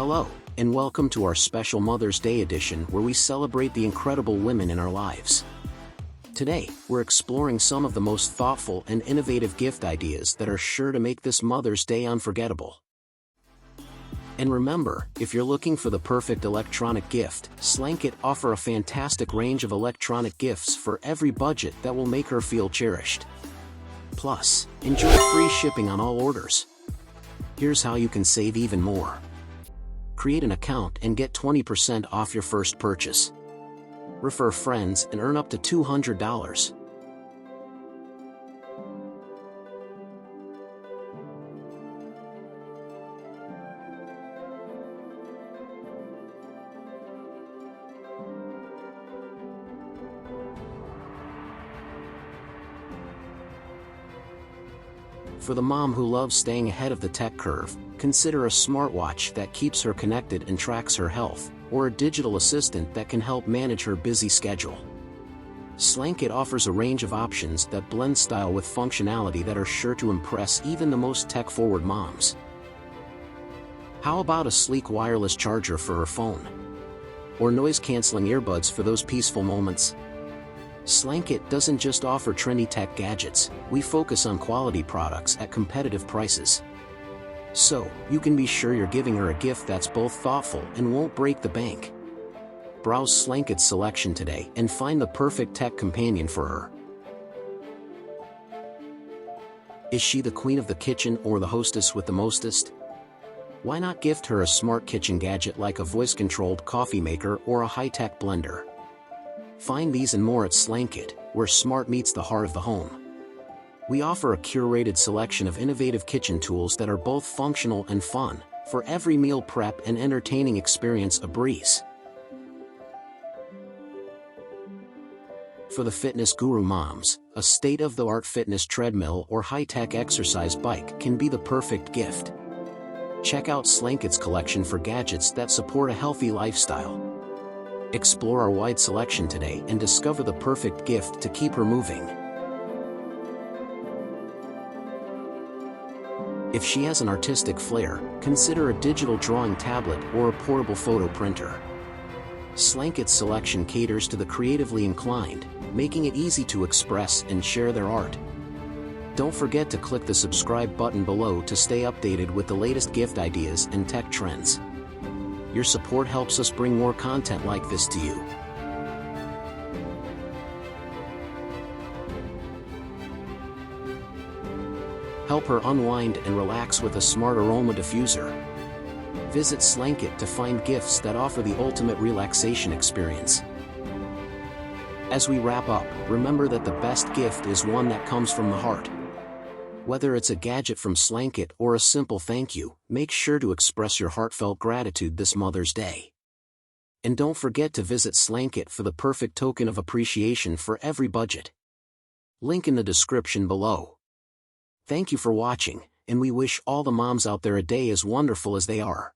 Hello, and welcome to our special Mother's Day edition where we celebrate the incredible women in our lives. Today, we're exploring some of the most thoughtful and innovative gift ideas that are sure to make this Mother's Day unforgettable. And remember, if you're looking for the perfect electronic gift, Slankit offer a fantastic range of electronic gifts for every budget that will make her feel cherished. Plus, enjoy free shipping on all orders. Here's how you can save even more. Create an account and get 20% off your first purchase. Refer friends and earn up to $200. For the mom who loves staying ahead of the tech curve, consider a smartwatch that keeps her connected and tracks her health, or a digital assistant that can help manage her busy schedule. Slankit offers a range of options that blend style with functionality that are sure to impress even the most tech-forward moms. How about a sleek wireless charger for her phone? Or noise-canceling earbuds for those peaceful moments? Slankit doesn't just offer trendy tech gadgets, we focus on quality products at competitive prices. So, you can be sure you're giving her a gift that's both thoughtful and won't break the bank. Browse Slankit's selection today and find the perfect tech companion for her. Is she the queen of the kitchen or the hostess with the mostest? Why not gift her a smart kitchen gadget like a voice-controlled coffee maker or a high-tech blender? Find these and more at Slankit, where smart meets the heart of the home. We offer a curated selection of innovative kitchen tools that are both functional and fun, for every meal prep and entertaining experience a breeze. For the fitness guru moms, a state-of-the-art fitness treadmill or high-tech exercise bike can be the perfect gift. Check out Slankit's collection for gadgets that support a healthy lifestyle. Explore our wide selection today and discover the perfect gift to keep her moving. If she has an artistic flair, consider a digital drawing tablet or a portable photo printer. Slankit's selection caters to the creatively inclined, making it easy to express and share their art. Don't forget to click the subscribe button below to stay updated with the latest gift ideas and tech trends. Your support helps us bring more content like this to you. Help her unwind and relax with a smart aroma diffuser. Visit Slankit to find gifts that offer the ultimate relaxation experience. As we wrap up, remember that the best gift is one that comes from the heart. Whether it's a gadget from Slankit or a simple thank you, make sure to express your heartfelt gratitude this Mother's Day. And don't forget to visit Slankit for the perfect token of appreciation for every budget. Link in the description below. Thank you for watching, and we wish all the moms out there a day as wonderful as they are.